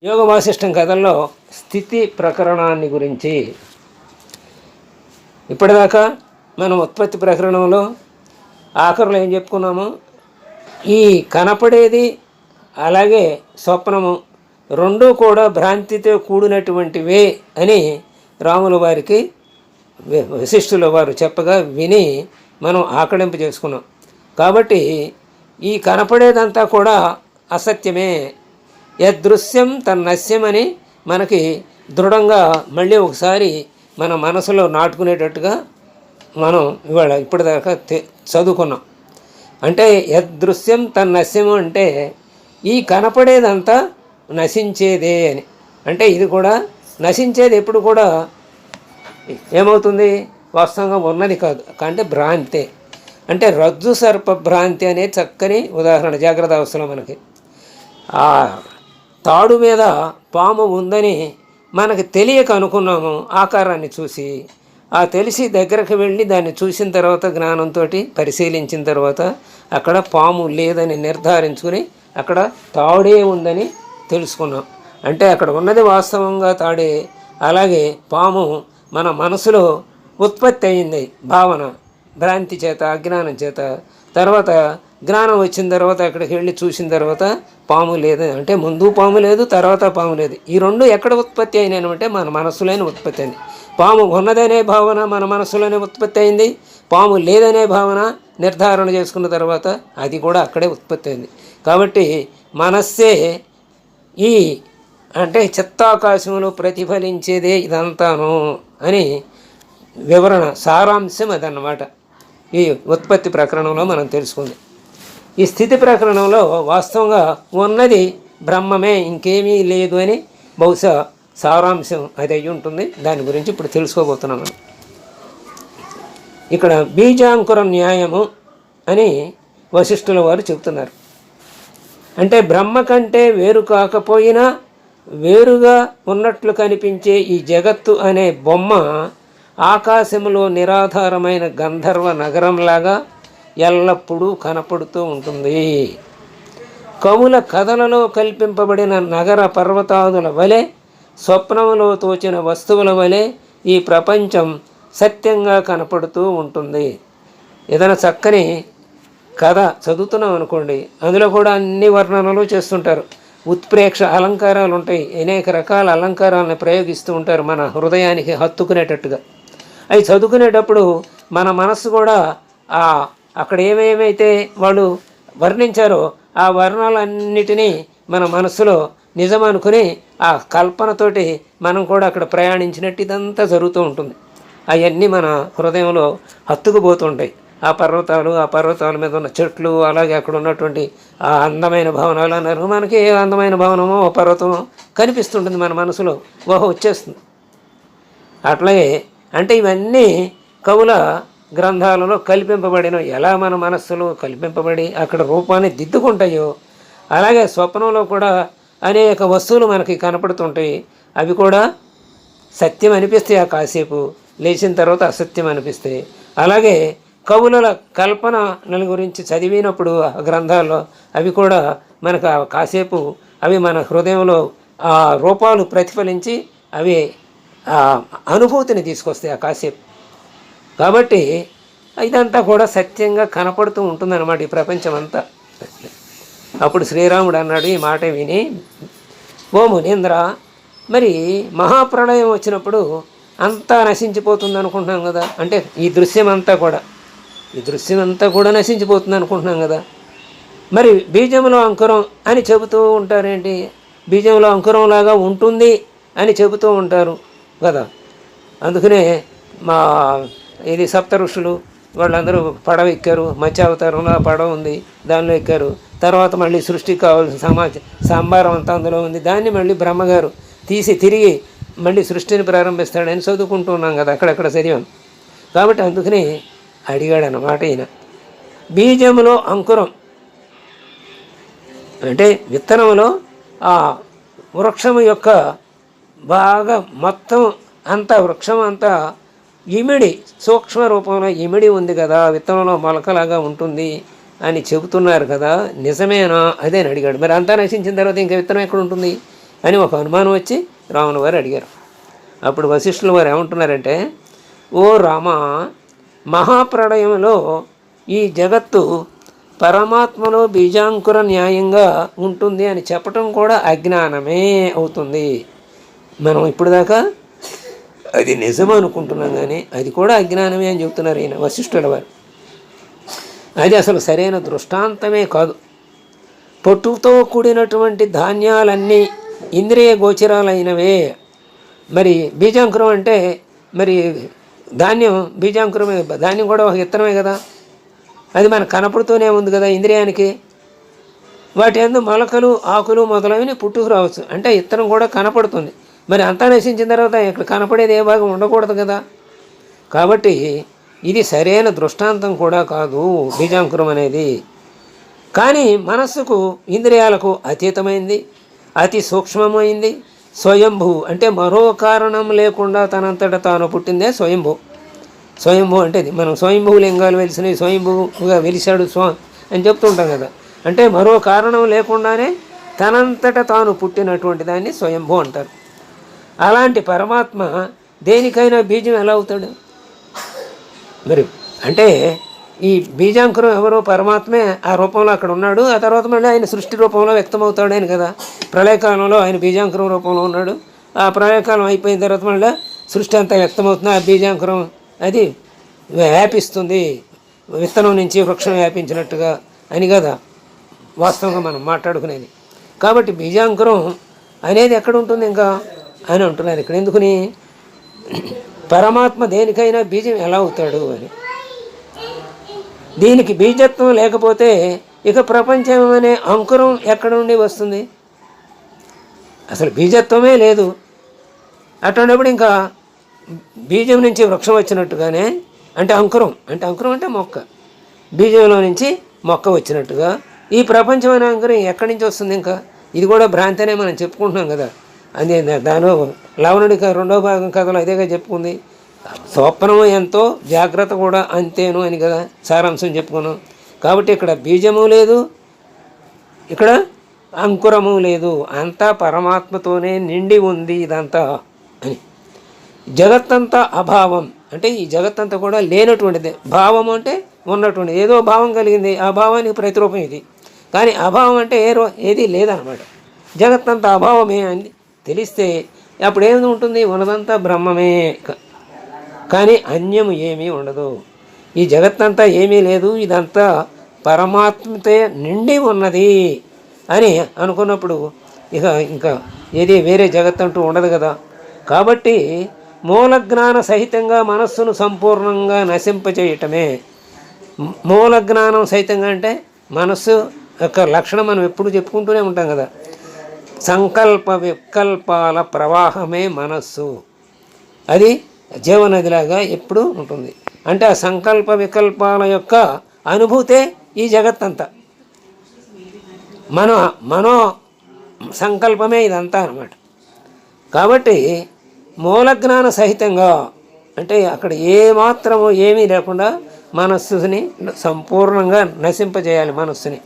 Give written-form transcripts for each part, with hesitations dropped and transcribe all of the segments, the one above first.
యోగ వాసిష్టం కథల్లో స్థితి ప్రకరణాన్ని గురించి ఇప్పటిదాకా మనం ఉత్పత్తి ప్రకరణంలో ఆఖరులో ఏం చెప్పుకున్నాము? ఈ కనపడేది అలాగే స్వప్నము రెండూ కూడా భ్రాంతితో కూడినటువంటివే అని రాముల వారికి వశిష్ఠుల వారు చెప్పగా విని మనం ఆకళింపు చేసుకున్నాం. కాబట్టి ఈ కనపడేదంతా కూడా అసత్యమే, యదృశ్యం తన్నస్యం అని మనకి దృఢంగా మళ్ళీ ఒకసారి మన మనసులో నాటుకునేటట్టుగా మనం ఇవాళ ఇప్పటిదాకా చదువుకున్నాం. అంటే యదృశ్యం తన్నస్యము అంటే ఈ కనపడేదంతా నశించేదే అని. అంటే ఇది కూడా నశించేది ఎప్పుడు కూడా ఏమవుతుంది? వాస్తవంగా ఉన్నది కాదు, అంటే భ్రాంతే. అంటే రజ్జు సర్ప భ్రాంతి అనే చక్కని ఉదాహరణ జాగ్రత్త అవస్థలో మనకి. ఆ తాడు మీద పాము ఉందని మనకి తెలియక అనుకున్నాము ఆకారాన్ని చూసి. ఆ తెలిసి దగ్గరకు వెళ్ళి దాన్ని చూసిన తర్వాత జ్ఞానంతో పరిశీలించిన తర్వాత అక్కడ పాము లేదని నిర్ధారించుకుని అక్కడ తాడే ఉందని తెలుసుకున్నాం. అంటే అక్కడ ఉన్నది వాస్తవంగా తాడే. అలాగే పాము మన మనసులో ఉత్పత్తి అయింది, భావన, భ్రాంతి చేత, అజ్ఞానం చేత. తర్వాత జ్ఞానం వచ్చిన తర్వాత అక్కడికి వెళ్ళి చూసిన తర్వాత పాము లేదు. అంటే ముందు పాము లేదు, తర్వాత పాము లేదు. ఈ రెండు ఎక్కడ ఉత్పత్తి అయినాయంటే మన మనస్సులోనే ఉత్పత్తి అయింది. పాము ఉన్నదనే భావన మన మనస్సులోనే ఉత్పత్తి అయింది. పాము లేదనే భావన నిర్ధారణ చేసుకున్న తర్వాత అది కూడా అక్కడే ఉత్పత్తి అయింది. కాబట్టి మనస్సే ఈ అంటే చిత్తాకాశంలో ప్రతిఫలించేదే ఇదంతాను అని వివరణ, సారాంశం అదన్నమాట ఈ ఉత్పత్తి ప్రకరణంలో మనం తెలుసుకుంది. ఈ స్థితి ప్రకరణంలో వాస్తవంగా ఉన్నది బ్రహ్మమే, ఇంకేమీ లేదు అని బహుశా సారాంశం అది అయ్యి ఉంటుంది. దాని గురించి ఇప్పుడు తెలుసుకోబోతున్నాం మనం. ఇక్కడ బీజాంకుర న్యాయము అని వశిష్ఠుల వారు చెబుతున్నారు. అంటే బ్రహ్మ కంటే వేరు కాకపోయినా వేరుగా ఉన్నట్లు కనిపించే ఈ జగత్తు అనే బొమ్మ ఆకాశంలో నిరాధారమైన గంధర్వ నగరంలాగా ఎల్లప్పుడూ కనపడుతూ ఉంటుంది. కవుల కథలలో కల్పింపబడిన నగర పర్వతాదుల వలె, స్వప్నంలో తోచిన వస్తువుల వలె ఈ ప్రపంచం సత్యంగా కనపడుతూ ఉంటుంది. ఏదైనా చక్కని కథ చదువుతున్నాం అనుకోండి, అందులో కూడా అన్ని వర్ణనలు చేస్తుంటారు. ఉత్ప్రేక్ష అలంకారాలు ఉంటాయి, అనేక రకాల అలంకారాలను ప్రయోగిస్తూ ఉంటారు మన హృదయానికి హత్తుకునేటట్టుగా. అవి చదువుకునేటప్పుడు మన మనస్సు కూడా అక్కడ ఏమేమైతే వాళ్ళు వర్ణించారో ఆ వర్ణాలన్నిటినీ మన మనస్సులో నిజం అనుకుని ఆ కల్పనతోటి మనం కూడా అక్కడ ప్రయాణించినట్టు ఇదంతా జరుగుతూ ఉంటుంది. అవన్నీ మన హృదయంలో హత్తుకుపోతుంటాయి. ఆ పర్వతాల మీద ఉన్న చెట్లు, అలాగే అక్కడ ఉన్నటువంటి ఆ అందమైన భవనాలు అన్నారు. మనకి ఏ అందమైన భవనమో పర్వతమో కనిపిస్తుంటుంది మన మనసులో, ఓహో వచ్చేస్తుంది. అట్లాగే అంటే ఇవన్నీ కవుల గ్రంథాలలో కల్పింపబడిన, ఎలా మన మనస్సులో కల్పింపబడి అక్కడ రూపాన్ని దిద్దుకుంటాయో అలాగే స్వప్నంలో కూడా అనేక వస్తువులు మనకి కనపడుతుంటాయి. అవి కూడా సత్యం అనిపిస్తాయి, ఆ కాసేపు లేచిన తర్వాత అసత్యం అనిపిస్తాయి. అలాగే కవుల కల్పనల గురించి చదివినప్పుడు ఆ గ్రంథాల్లో అవి కూడా మనకు కాసేపు అవి మన హృదయంలో ఆ రూపాలు ప్రతిఫలించి అవి అనుభూతిని తీసుకొస్తాయి ఆ కాసేపు. కాబట్టి ఇదంతా కూడా సత్యంగా కనపడుతూ ఉంటుందన్నమాట ఈ ప్రపంచం అంతా. అప్పుడు శ్రీరాముడు అన్నాడు ఈ మాట విని, ఓ మునీంద్ర, మరి మహాప్రళయం వచ్చినప్పుడు అంతా నశించిపోతుంది అనుకుంటున్నాం కదా. అంటే ఈ దృశ్యం అంతా కూడా నశించిపోతుంది అనుకుంటున్నాం కదా. మరి బీజంలో అంకురం అని చెబుతూ ఉంటారేంటి? బీజంలో అంకురంలాగా ఉంటుంది అని చెబుతూ ఉంటారు కదా. అందుకనే మా ఇది సప్త ఋషులు వాళ్ళందరూ పడవ ఎక్కారు. మత్స్యావతారంలో ఆ పడవ ఉంది, దానిలో ఎక్కారు. తర్వాత మళ్ళీ సృష్టికి కావాల్సిన సంభారం అంతా అందులో ఉంది. దాన్ని మళ్ళీ బ్రహ్మగారు తీసి తిరిగి మళ్ళీ సృష్టిని ప్రారంభిస్తాడని చదువుకుంటున్నాం కదా, అక్కడక్కడ చదివాం. కాబట్టి అందుకని అడిగాడు అన్నమాట ఈయన. బీజంలో అంకురం అంటే విత్తనంలో ఆ వృక్షం యొక్క బాగా మొత్తం అంతా వృక్షం అంతా ఇమిడి, సూక్ష్మ రూపంలో ఇమిడి ఉంది కదా, విత్తనంలో మొలకలాగా ఉంటుంది అని చెబుతున్నారు కదా, నిజమేనా అదే అని అడిగాడు. మరి అంతా నశించిన తర్వాత ఇంకా విత్తనం ఎక్కడ ఉంటుంది? అని ఒక అనుమానం వచ్చి రాముల వారు అడిగారు. అప్పుడు వశిష్ఠుల వారు ఏమంటున్నారంటే, ఓ రామ, మహాప్రళయంలో ఈ జగత్తు పరమాత్మలో బీజాంకుర న్యాయంగా ఉంటుంది అని చెప్పటం కూడా అజ్ఞానమే అవుతుంది. మనం ఇప్పుడు దాకా అది నిజం అనుకుంటున్నాం, కానీ అది కూడా అజ్ఞానమే అని చెబుతున్నారు ఈయన వశిష్ఠుల వారు. అది అసలు సరైన దృష్టాంతమే కాదు. పొట్టుతో కూడినటువంటి ధాన్యాలన్నీ ఇంద్రియ గోచరాలైనవే. మరి బీజాంకురం అంటే మరి ధాన్యం బీజాంకురమే, ధాన్యం కూడా ఒక విత్తనమే కదా, అది మనకు కనపడుతూనే ఉంది కదా ఇంద్రియానికి. వాటి యందు మొలకలు ఆకులు మొదలైనవి పుట్టుకు రావచ్చు, అంటే విత్తనం కూడా కనపడుతుంది. మరి అంతా నశించిన తర్వాత ఇక్కడ కనపడేది ఏ భాగం ఉండకూడదు కదా. కాబట్టి ఇది సరైన దృష్టాంతం కూడా కాదు బీజాంకురం అనేది. కానీ మనస్సుకు ఇంద్రియాలకు అతీతమైంది, అతి సూక్ష్మమైంది, స్వయంభూ అంటే మరో కారణం లేకుండా తనంతట తాను పుట్టిందే స్వయంభూ. స్వయంభూ అంటే మనం స్వయంభూ లింగాలు వెలిసినవి, స్వయంభూగా వెలిశాడు అని చెప్తుంటాం కదా. అంటే మరో కారణం లేకుండానే తనంతట తాను పుట్టినటువంటి దాన్ని స్వయంభూ అంటారు. అలాంటి పరమాత్మ దేనికైనా బీజం ఎలా అవుతాడు? మరి అంటే ఈ బీజాంకురం ఎవరో పరమాత్మే ఆ రూపంలో అక్కడ ఉన్నాడు. ఆ తర్వాత మళ్ళీ ఆయన సృష్టి రూపంలో వ్యక్తమవుతాడు ఆయన కదా. ప్రళయకాలంలో ఆయన బీజాంకురం రూపంలో ఉన్నాడు. ఆ ప్రళయకాలం అయిపోయిన తర్వాత మళ్ళీ సృష్టి అంతా వ్యక్తమవుతుంది. ఆ బీజాంకురం అది వ్యాపిస్తుంది, విత్తనం నుంచి వృక్షం వ్యాపించినట్టుగా అని కదా వాస్తవంగా మనం మాట్లాడుకునేది. కాబట్టి బీజాంకురం అనేది ఎక్కడ ఉంటుంది ఇంకా అని అంటున్నారు ఇక్కడ. ఎందుకని? పరమాత్మ దేనికైనా బీజం ఎలా అవుతాడు అని. దీనికి బీజత్వం లేకపోతే ఇక ప్రపంచం అనే అంకురం ఎక్కడ నుండి వస్తుంది? అసలు బీజత్వమే లేదు. అటువంటిప్పుడు ఇంకా బీజం నుంచి వృక్షం వచ్చినట్టుగానే, అంటే అంకురం అంటే మొక్క, బీజంలో నుంచి మొక్క వచ్చినట్టుగా ఈ ప్రపంచం అనే అంకురం ఎక్కడి నుంచి వస్తుంది? ఇంకా ఇది కూడా భ్రాంతి అనే మనం చెప్పుకుంటున్నాం కదా. అదే దానిలో లవణుడి రెండో భాగం కథలో అదేగా చెప్పుకుంది. స్వప్నము ఎంతో జాగ్రత్త కూడా అంతేను అని కదా సారాంశం చెప్పుకున్నాం. కాబట్టి ఇక్కడ బీజము లేదు, ఇక్కడ అంకురము లేదు, అంతా పరమాత్మతోనే నిండి ఉంది ఇదంతా అని. జగత్తంతా అభావం అంటే ఈ జగత్తంతా కూడా లేనటువంటిది. భావం అంటే ఉన్నటువంటిది, ఏదో భావం కలిగింది, ఆ భావానికి ప్రతిరూపం ఇది. కానీ అభావం అంటే ఏది లేదనమాట. జగత్తంతా అభావమే అని తెలిస్తే అప్పుడు ఏమి ఉంటుంది? ఉన్నదంతా బ్రహ్మమే, కానీ అన్యము ఏమీ ఉండదు. ఈ జగత్తంతా ఏమీ లేదు, ఇదంతా పరమాత్మతే నిండి ఉన్నది అని అనుకున్నప్పుడు ఇంకా ఏది వేరే జగత్తంటూ ఉండదు కదా. కాబట్టి మూలజ్ఞాన సహితంగా మనస్సును సంపూర్ణంగా నశింపచేయటమే. మూలజ్ఞానం సహితంగా అంటే మనస్సు యొక్క లక్షణం మనం ఎప్పుడు చెప్పుకుంటూనే ఉంటాం కదా. సంకల్ప వికల్పాల ప్రవాహమే మనస్సు. అది జీవనదిలాగా ఎప్పుడు ఉంటుంది. అంటే ఆ సంకల్ప వికల్పాల యొక్క అనుభూతే ఈ జగత్తంతా. మనో సంకల్పమే ఇదంతా అన్నమాట. కాబట్టి మూలజ్ఞాన సహితంగా అంటే అక్కడ ఏమాత్రము ఏమీ లేకుండా మనస్సుని సంపూర్ణంగా నశింపజేయాలి మనస్సుని.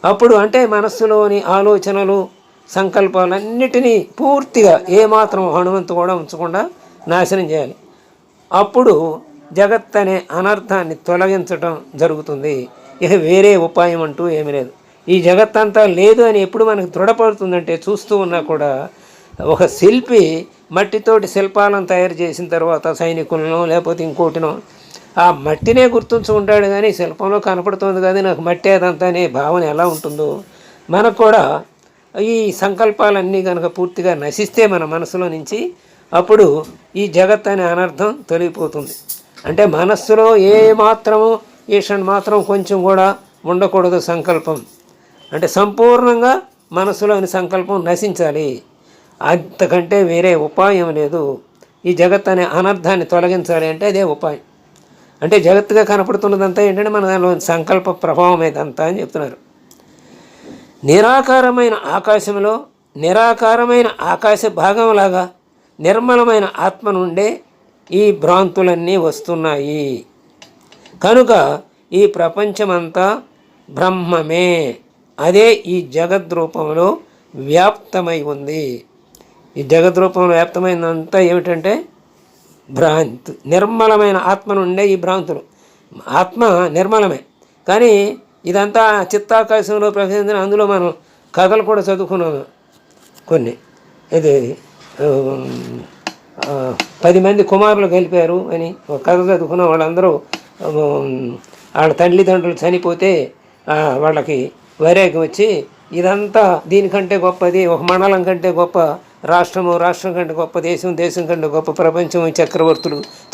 అప్పుడు అంటే మనస్సులోని ఆలోచనలు సంకల్పాలన్నిటినీ పూర్తిగా ఏమాత్రం హనుమంతు కూడా ఉంచకుండా నాశనం చేయాలి. అప్పుడు జగత్ అనే అనర్థాన్ని తొలగించడం జరుగుతుంది. ఇక వేరే ఉపాయం అంటూ ఏమీ లేదు. ఈ జగత్తంతా లేదు అని ఎప్పుడు మనకు దృఢపడుతుందంటే చూస్తూ ఉన్నా కూడా ఒక శిల్పి మట్టితోటి శిల్పాలను తయారు చేసిన తర్వాత సైనికులను లేకపోతే ఇంకోటినో ఆ మట్టినే గుర్తుంచుకుంటాడు, కానీ శిల్పంలో కనపడుతుంది కానీ నాకు మట్టి అదంతా అనే భావన ఎలా ఉంటుందో మనకు కూడా ఈ సంకల్పాలన్నీ కనుక పూర్తిగా నశిస్తే మన మనసులో నుంచి అప్పుడు ఈ జగత్ అనే అనర్థం తొలగిపోతుంది. అంటే మనస్సులో ఏ మాత్రము ఈషన్ మాత్రం కొంచెం కూడా ఉండకూడదు సంకల్పం. అంటే సంపూర్ణంగా మనస్సులోని సంకల్పం నశించాలి. అంతకంటే వేరే ఉపాయం లేదు. ఈ జగత్ అనే అనర్థాన్ని తొలగించాలి అంటే అదే ఉపాయం. అంటే జగత్తుగా కనపడుతున్నదంతా ఏంటంటే మన దానిలో సంకల్ప ప్రభావం ఇదంతా అని చెప్తున్నారు. నిరాకారమైన ఆకాశంలో నిరాకారమైన ఆకాశ భాగంలాగా నిర్మలమైన ఆత్మ నుండే ఈ భ్రాంతులన్నీ వస్తున్నాయి. కనుక ఈ ప్రపంచమంతా బ్రహ్మమే, అదే ఈ జగద్రూపంలో వ్యాప్తమై ఉంది. ఈ జగద్రూపంలో వ్యాప్తమైనంతా ఏమిటంటే భ్రాంతి. నిర్మలమైన ఆత్మ నుండే ఈ భ్రాంతులు. ఆత్మ నిర్మలమే, కానీ ఇదంతా చిత్తాకాశంలో ప్రవేశించిన. అందులో మనం కథలు కూడా చదువుకున్నాము కొన్ని. ఇది 10 మంది కుమారులు కలిపారు అని ఒక కథ చదువుకున్నాం. వాళ్ళందరూ వాళ్ళ తల్లిదండ్రులు చనిపోతే వాళ్ళకి వైరాగ్యం వచ్చి ఇదంతా దీనికంటే గొప్పది, ఒక మండలం కంటే గొప్ప రాష్ట్రము, రాష్ట్రం కంటే గొప్ప దేశం, దేశం కంటే గొప్ప ప్రపంచం,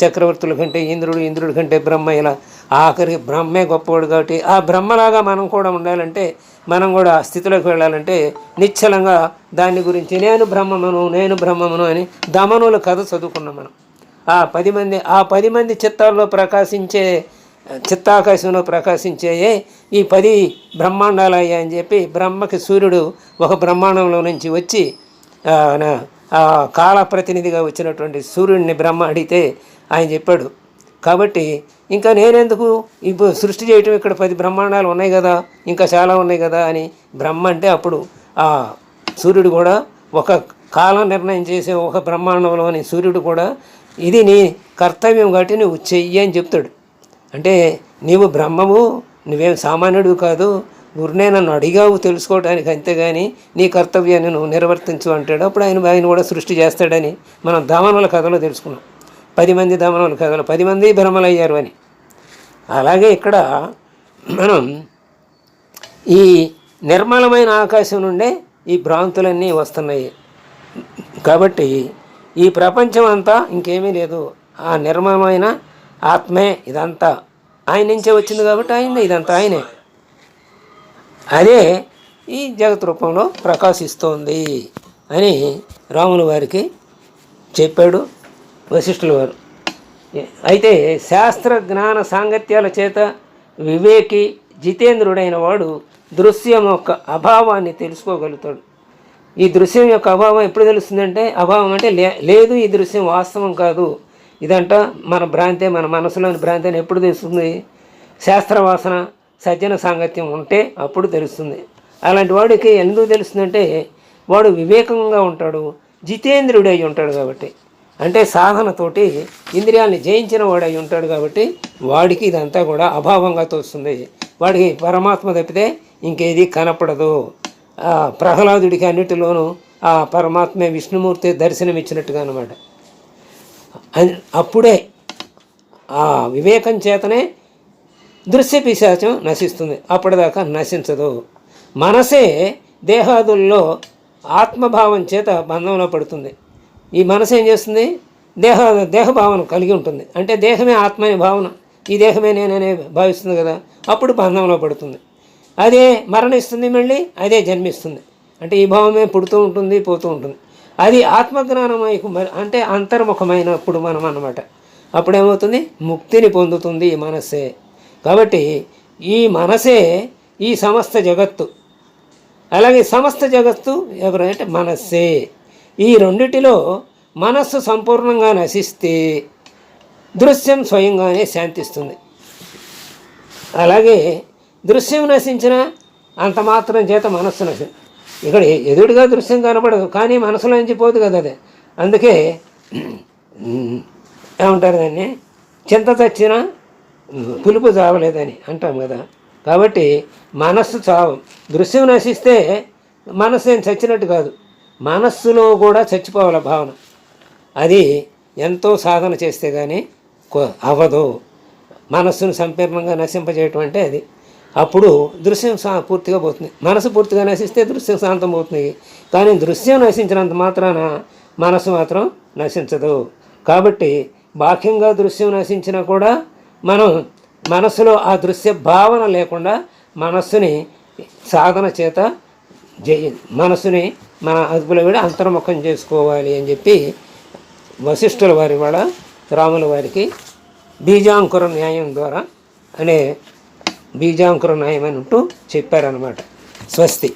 చక్రవర్తుల కంటే ఇంద్రుడి కంటే బ్రహ్మ, ఇలా ఆఖరికి బ్రహ్మే గొప్పవాడు. కాబట్టి ఆ బ్రహ్మలాగా మనం కూడా ఉండాలంటే, మనం కూడా ఆ స్థితిలోకి వెళ్ళాలంటే నిశ్చలంగా దాని గురించి నేను బ్రహ్మమును అని దమనుల కథ చదువుకున్నాం మనం. ఆ 10 మంది చిత్తాల్లో ప్రకాశించే, చిత్తాకాశంలో ప్రకాశించేయే ఈ 10 బ్రహ్మాండాలు అయ్యాయని చెప్పి బ్రహ్మకి సూర్యుడు ఒక బ్రహ్మాండంలో నుంచి వచ్చి కాల ప్రతినిధిగా వచ్చినటువంటి సూర్యుడిని బ్రహ్మ అడిగితే ఆయన చెప్పాడు. కాబట్టి ఇంకా నేనెందుకు ఇప్పుడు సృష్టి చేయటం, ఇక్కడ 10 బ్రహ్మాండాలు ఉన్నాయి కదా, ఇంకా చాలా ఉన్నాయి కదా అని బ్రహ్మ అంటే, అప్పుడు ఆ సూర్యుడు కూడా ఒక కాలం నిర్ణయం చేసే ఒక బ్రహ్మాండంలోని సూర్యుడు కూడా ఇది నీ కర్తవ్యం కాబట్టి నువ్వు చెయ్యి అని చెప్తాడు. అంటే నీవు బ్రహ్మము, నువ్వేం సామాన్యుడు కాదు, గురునే నన్ను అడిగావు తెలుసుకోవడానికి, అంతేగాని నీ కర్తవ్యాన్ని నువ్వు నిర్వర్తించు అంటాడు. అప్పుడు ఆయన కూడా సృష్టి చేస్తాడని మనం దమనుల కథలో తెలుసుకున్నాం. 10 మంది దమనుల కథలో 10 మంది భ్రమలయ్యారు అని. అలాగే ఇక్కడ మనం ఈ నిర్మలమైన ఆకాశం నుండే ఈ భ్రాంతులన్నీ వస్తున్నాయి. కాబట్టి ఈ ప్రపంచం అంతా ఇంకేమీ లేదు, ఆ నిర్మలమైన ఆత్మే ఇదంతా. ఆయన నుంచే వచ్చింది కాబట్టి ఇదంతా ఆయనే. అదే ఈ జగత్ రూపంలో ప్రకాశిస్తోంది అని రాముల వారికి చెప్పాడు వశిష్ఠుల వారు. అయితే శాస్త్ర జ్ఞాన సాంగత్యాల చేత వివేకి జితేంద్రుడైన వాడు దృశ్యం యొక్క అభావాన్ని తెలుసుకోగలుగుతాడు. ఈ దృశ్యం యొక్క అభావం ఎప్పుడు తెలుస్తుందంటే, అభావం అంటే లేదు, ఈ దృశ్యం వాస్తవం కాదు, ఇదంట మన భ్రాంతే, మన మనసులోని భ్రాంతి అని ఎప్పుడు తెలుస్తుంది? శాస్త్రవాసన, సజ్జన సాంగత్యం ఉంటే అప్పుడు తెలుస్తుంది. అలాంటి వాడికి ఎందుకు తెలుస్తుందంటే, వాడు వివేకంగా ఉంటాడు, జితేంద్రుడై ఉంటాడు. కాబట్టి అంటే సాధనతోటి ఇంద్రియాలని జయించిన వాడు అయి ఉంటాడు. కాబట్టి వాడికి ఇదంతా కూడా అభావంగా తోస్తుంది. వాడికి పరమాత్మ తప్పితే ఇంకేది కనపడదు. ప్రహ్లాదుడికి అన్నిటిలోనూ ఆ పరమాత్మే విష్ణుమూర్తి దర్శనమిచ్చినట్టుగా అన్నమాట. అప్పుడే ఆ వివేకం చేతనే దృశ్య పిశాచం నశిస్తుంది, అప్పటిదాకా నశించదు. మనసే దేహాదుల్లో ఆత్మభావం చేత బంధంలో పడుతుంది. ఈ మనసు ఏం చేస్తుంది? దేహభావన కలిగి ఉంటుంది. అంటే దేహమే ఆత్మ అనే భావన, ఈ దేహమే నేననే భావిస్తుంది కదా, అప్పుడు బంధంలో పడుతుంది. అదే మరణిస్తుంది, మళ్ళీ అదే జన్మిస్తుంది. అంటే ఈ భావమే పుడుతూ ఉంటుంది, పోతూ ఉంటుంది. అది ఆత్మజ్ఞానమై అంటే అంతర్ముఖమైనప్పుడు మనం అన్నమాట. అప్పుడేమవుతుంది? ముక్తిని పొందుతుంది ఈ మనస్సే. కాబట్టి ఈ మనసే ఈ సమస్త జగత్తు. అలాగే సమస్త జగత్తు ఎవరంటే మనస్సే. ఈ రెండిటిలో మనస్సు సంపూర్ణంగా నశిస్తే దృశ్యం స్వయంగానే శాంతిస్తుంది. అలాగే దృశ్యం నశించిన అంత మాత్రం చేత మనస్సు నశించ, ఇక్కడ ఎదురుగా దృశ్యం కనపడదు, కానీ మనసులో నుంచి పోదు కదా అదే. అందుకే ఏమంటారు దాన్ని, చింత చచ్చిన పులుపు చావలేదని అంటాం కదా. కాబట్టి మనస్సు చావు. దృశ్యం నశిస్తే మనస్సు ఏం చచ్చినట్టు కాదు, మనస్సులో కూడా చచ్చిపోవాలి భావన. అది ఎంతో సాధన చేస్తే కానీ అవ్వదు. మనస్సును సంపూర్ణంగా నశింపజేయటం అంటే అది. అప్పుడు దృశ్యం పూర్తిగా పోతుంది. మనసు పూర్తిగా నశిస్తే దృశ్యం శాంతం పోతుంది. కానీ దృశ్యం నశించినంత మాత్రాన మనసు మాత్రం నశించదు. కాబట్టి బాహ్యంగా దృశ్యం నశించినా కూడా మనం మనస్సులో ఆ దృశ్య భావన లేకుండా మనస్సుని సాధన చేత మనస్సుని మన అదుపులో విడి అంతర్ముఖం చేసుకోవాలి అని చెప్పి వశిష్ఠుల వారి వాళ్ళ రాముల వారికి బీజాంకుర న్యాయం ద్వారా అనే బీజాంకుర న్యాయం అని ఉంటూ చెప్పారన్నమాట. స్వస్తి.